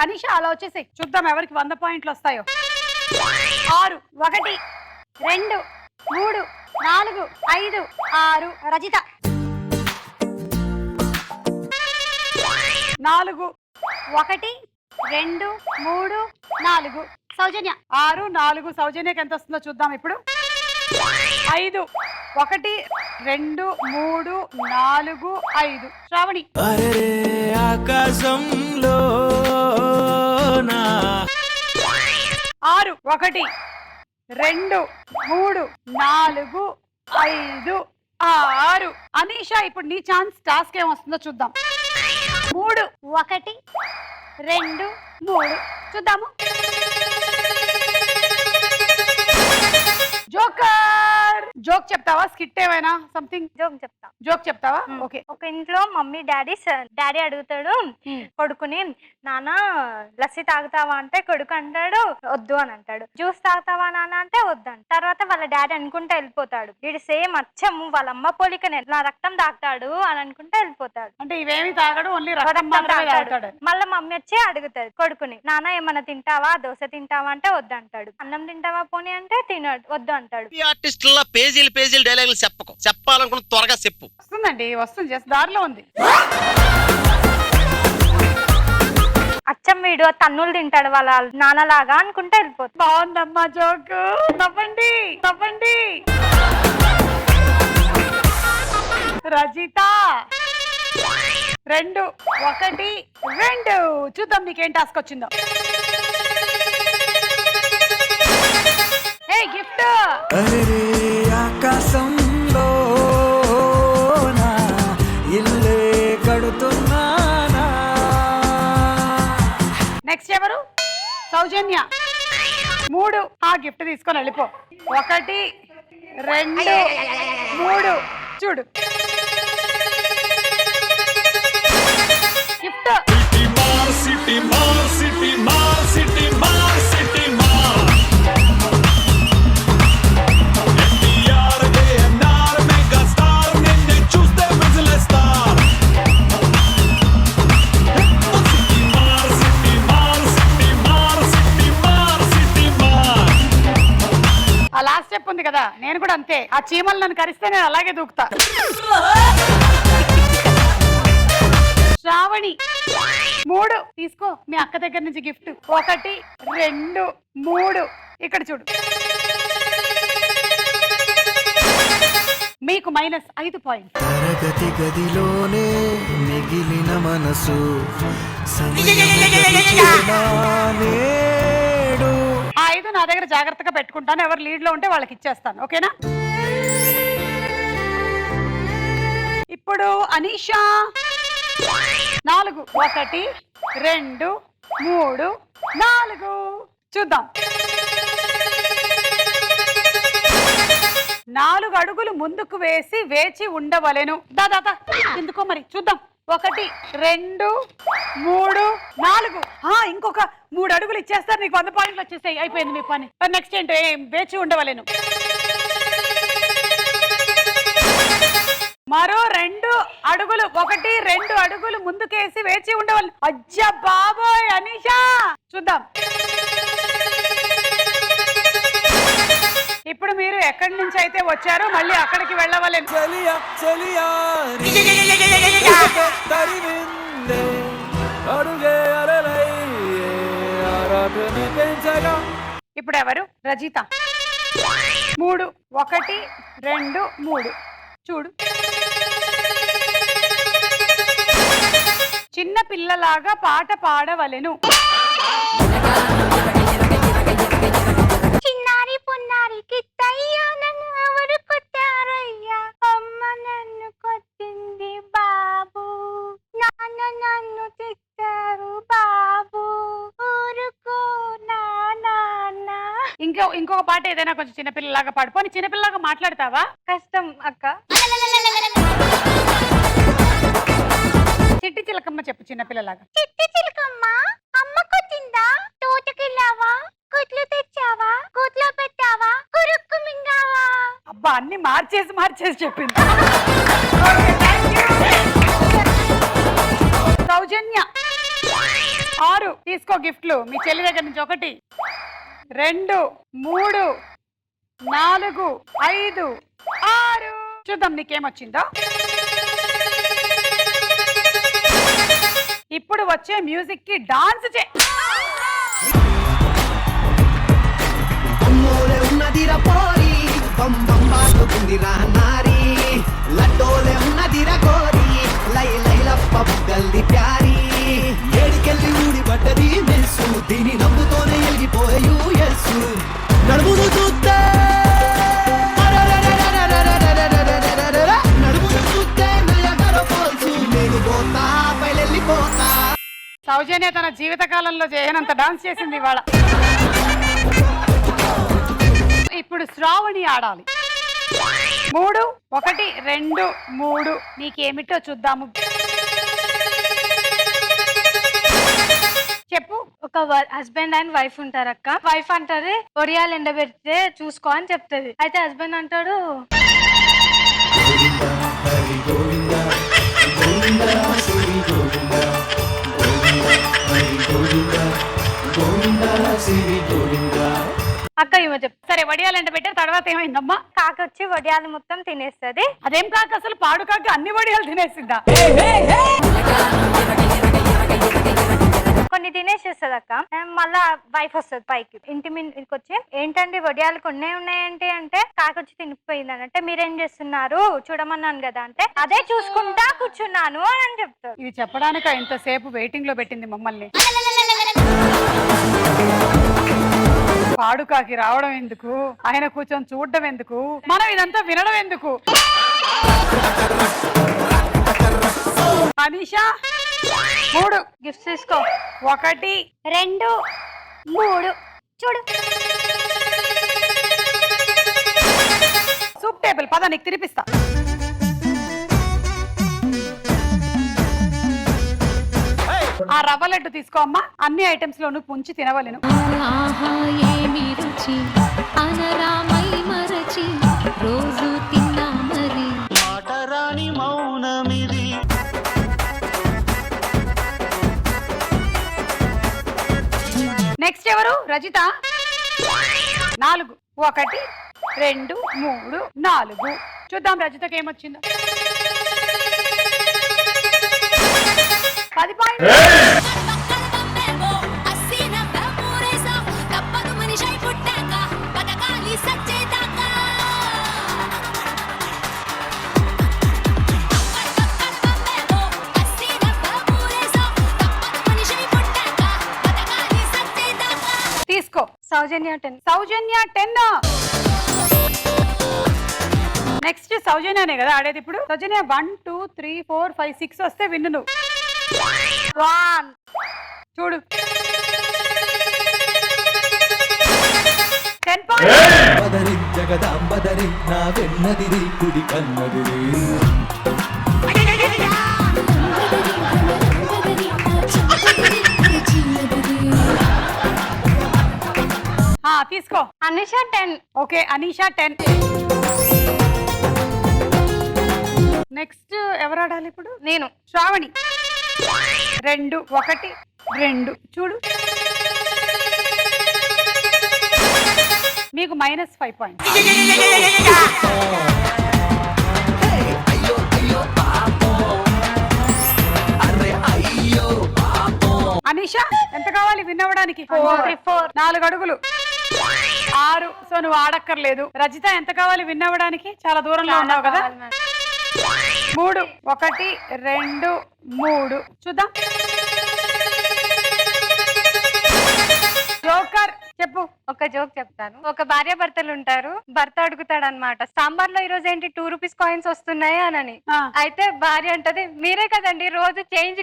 అనిష అలా వచ్చేసాయి. చూద్దాం ఎవరికి 100 పాయింట్లు వస్తాయో. 6 1 2 3 4 5 6 రజిత. 4 1 2 3 4 సౌజన్య. 6 4 సౌజన్యకి ఎంత వస్తుందో చూద్దాం ఇప్పుడు. 5 1 2 3 4 5 శ్రావణి. ఆకాశంలో 6 1 2 3 4 5 6 అనీష. ఇప్పుడు నీ ఛాన్స్. టాస్క్ ఏం వస్తుందో చూద్దాం. 3 1 2 3 చూద్దాము. జోకర్. జోక్ చెప్తావా? స్కిట్ ఏమైనా సంథింగ్ జోక్ చెప్తావా? ఓకే. ఒక ఇంట్లో మమ్మీ డాడీ అడుగుతాడు కొడుకుని, నాన్న లస్సీ తాగుతావా అంటే కొడుకు అంటాడు వద్దు అని అంటాడు. జ్యూస్ తాగుతావా నాన్న అంటే వద్దు. తర్వాత వాళ్ళ డాడీ అనుకుంటే వెళ్ళిపోతాడు. వీడు సేమ్ అచ్చము వాళ్ళ అమ్మ పోలికనే, నా రక్తం తాగుతాడు అని అనుకుంటే వెళ్ళిపోతాడు. అంటే ఇవేమి తాగడు, ఓన్లీ రక్తం తాగుతాడు. మళ్ళీ మమ్మీ వచ్చి అడుగుతాడు కొడుకుని, నాన్న ఏమన్నా తింటావా, దోశ తింటావా అంటే వద్దు అంటాడు. అన్నం తింటావా పోనీ అంటే తినడు, వద్దు అంటాడు. పేజీలు డైలాగులు చెప్పాలనుకున్న త్వరగా చెప్పు. వస్తుందండి, వస్తుంది, జస్ట్ దారిలో ఉంది. అచ్చం వీడు తన్నులు తింటాడు వాళ్ళ నాన్నలాగా అనుకుంటే వెళ్ళిపోతుంది. బాగుందమ్మా జోక్. తప్పండి తప్పండి. రజిత. 2 1 2 చూద్దాం నీకేం టాస్క్ వచ్చిందో. ఏ గిఫ్ట్. ఆకాశంలో ఇల్లే కడుతున్నానా. నెక్స్ట్ ఎవరు? సౌజన్య. 3 ఆ గిఫ్ట్ తీసుకొని వెళ్ళిపో. 1 2 3 చూడు గిఫ్ట్. ఆ లాస్ట్ స్టెప్ ఉంది కదా, నేను కూడా అంతే. ఆ చీమలు నన్ను కరిస్తే నేను అలాగే దూకుతా. శ్రావణి. 3 తీసుకో మీ అక్క దగ్గర నుంచి గిఫ్ట్. 1 2 3 ఇక్కడ చూడు. మీకు -5 పాయింట్. తరగతి గదిలోనే మిగిలిన మనసు ఆ 5 నా దగ్గర జాగ్రత్తగా పెట్టుకుంటాను. ఎవరు లీడ్ లో ఉంటే వాళ్ళకి ఇచ్చేస్తాను, ఓకేనా? ఇప్పుడు అనీషా. 4 1 2 3 4 చూద్దాం. 4 అడుగులు ముందుకు వేసి వేచి ఉండవలెను. దాదా ఎందుకో మరి చూద్దాం. 1 2 3 4 ఇంకొక 3 అడుగులు ఇచ్చేస్తారు, నీకు 100 పాయింట్లు వచ్చేస్తాయి. అయిపోయింది మీ పని. నెక్స్ట్ ఏంటో వేచి ఉండవలెను. మరో 2 అడుగులు 1 2 అడుగులు ముందుకేసి వేచి ఉండవలెను. అజ్జా బాబోయ్ అనీషా. చూద్దాం. ఇప్పుడు మీరు ఎక్కడి నుంచి అయితే వచ్చారో మళ్ళీ అక్కడికి వెళ్ళవలెను. ఇప్పుడు ఎవరు? రజిత. 3 1 2 3 చూడు. చిన్న పిల్లలాగా పాట పాడవలెను. చిన్నారి పొన్నారి కిత్తయ్యా నన్ను ఎవరు కొట్టారయ్యా, అమ్మ నన్ను కొట్టింది బాబు, నాన్న నన్ను తిట్టారు బాబు, ఊరుకో నాన్న. ఇంకొక పాట ఏదైనా కొంచెం చిన్నపిల్లలాగా పాడుకోని. చిన్నపిల్లలాగా మాట్లాడతావా? కష్టం అక్క. చిట్టి చిలకమ్మ చెప్పు చిన్నపిల్లలాగా. చిట్టి చిలకమ్మ అమ్మ కొట్టిందా, తోటకెళ్ళావా, కుట్లు తెచ్చావా, కూట్లో పెట్టావా, కురుక్కు మింగావా. అబ్బా అన్ని మార్చేసి చెప్పింది. సౌజన్య. 6 తీసుకో గిఫ్ట్లు మీ చెల్లి దగ్గర నుంచి. 1 2 3 4 5 6. చూద్దాం నీకేమొచ్చిందో. ఇప్పుడు వచ్చే మ్యూజిక్ కి డాన్స్ చే. ఉన్నదిరా పోరి బం బం బాటుకుందిరా నారి లడ్డోలే ఉన్నదిరా గోరి లై లైలప్ప బుగ్గల్ది ప్యారి ఏడికెళ్ళి ఊడి పడ్డది మెస్సు దీని నవ్వుతోనే ఎగిపోయు ఎస్సు నడుమును చూస్తే నడుమును చూస్తే నయగర పోల్సు నేను పోతా పైలెళ్ళిపోతా. సౌజన్య తన జీవిత కాలంలో చేయనంత డాన్స్ చేసింది ఇవాళ. ఇప్పుడు శ్రావణి ఆడాలి. 3 1 2 3 నీకేమిటో చూద్దాము. చెప్పు. ఒక హస్బెండ్ అండ్ వైఫ్ ఉంటారు అక్క. వైఫ్ అంటది ఒడియాలు ఎండబెడితే చూసుకో అని చెప్తుంది. అయితే హస్బెండ్ అంటాడు అక్క ఈమె చెప్తా. సరే వడియాలు ఎండ పెట్టారు, తర్వాత ఏమైందమ్మా? కాకి వచ్చి వడియాలు మొత్తం తినేస్తుంది. అదేం కాక అసలు పాడు కాక అన్ని వడియాలు తినేసిందా? కొన్ని తినేసేస్తుంది అక్క. మళ్ళా వైఫ్ వస్తుంది పైకి, ఇంటి మీదకి వచ్చి ఏంటండి వడియాలు కొన్ని ఉన్నాయంటే అంటే కాకి వచ్చి తినిపోయింది అంటే మీరేం చేస్తున్నారు చూడమన్నాను కదా అంటే అదే చూసుకుంటా కూర్చున్నాను అని చెప్తారు. ఇది చెప్పడానిక ఇంతసేపు వెయిటింగ్ లో పెట్టింది మమ్మల్ని. పాడుకాకి రావడం ఎందుకు, ఆయన కూర్చొని చూడడం ఎందుకు, మనం ఇదంతా వినడం ఎందుకు? అనీషా 3 గిఫ్ట్స్ తీసుకో. 1 2 3 చూడు. సూప్ టేబుల్ పద నీకు తినిపిస్తా. ఆ రవ్వ లడ్డు తీసుకో అమ్మా. అన్ని ఐటమ్స్ లోను పుంచి తినవలను. ఏమి రుచి అనరామై మరచి రోజు తిన్నా మరి మాటరాని మౌనమిది. నెక్స్ట్ ఎవరు? రజిత. 4 1 2 3 4 చూద్దాం రజితకి ఏమొచ్చిందో. 10 పాయింట్లు. తీసుకో. సౌజన్య 10. సౌజన్య 10. నెక్స్ట్ సౌజన్యనే కదా ఆడేది ఇప్పుడు. సౌజన్య 1 2 3 4 5 6 వస్తే విన్ను నువ్వు. 1 చూడు 10 పాయింట్స్. బదరి జగదాంబదరి నా వెన్నదిరి కుడి కన్నదిరి. తీసుకో. అనీషా 10. ఓకే అనీషా 10. నెక్స్ట్ ఎవరు ఆడాలి ఇప్పుడు? నేను. శ్రావణి 2 1 2 చూడు. మీకు -5 పాయింట్స్. అనీషా ఎంత కావాలి విన్ అవ్వడానికి? 4 అడుగులు 6. సో నువ్వు ఆడక్కర్లేదు. రజిత ఎంత కావాలి విన్ అవ్వడానికి? చాలా దూరంలో ఉన్నావు కదా. 3 1 2 3 చూద్దాం. జోకర్ చెప్పు. ఒక జోక్ చెప్తాను. ఒక భార్య భర్తలు ఉంటారు. భర్త అడుగుతాడు అనమాట, సాంబార్ లో ఈ రోజు ఏంటి 2 రూపీస్ కాయిన్స్ వస్తున్నాయి అని. అయితే భార్య అంటది మీరే కదండి రోజు చేంజ్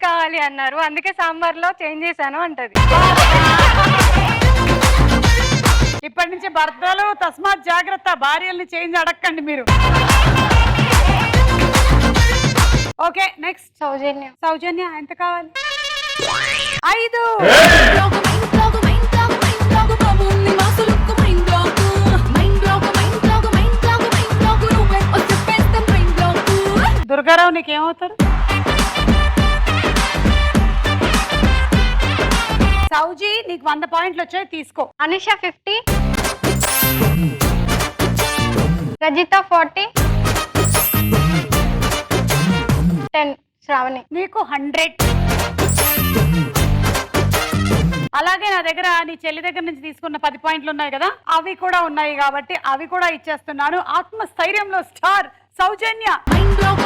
కావాలి అన్నారు, అందుకే సాంబార్ లో చేంజ్ చేశాను అంటది. ఇప్పటి నుంచి భర్తలు తస్మాత్ జాగ్రత్త, భార్యల్ని చేంజ్ అడగండి మీరు. ఓకే నెక్స్ట్ సౌజన్య ఎంత కావాలి? 5. దుర్గారావు నీకేమవుతారు? సౌజీ నీకు 100 పాయింట్లు వచ్చాయి, తీసుకో. అనుష 50, రజిత 40, 10 శ్రావణి. నీకు 100. అలాగే నా దగ్గర నీ చెల్లి దగ్గర నుంచి తీసుకున్న 10 పాయింట్లు ఉన్నాయి కదా, అవి కూడా ఉన్నాయి కాబట్టి అవి కూడా ఇచ్చేస్తున్నాను. ఆత్మస్థైర్యంలో స్టార్ సౌజన్య. Mind black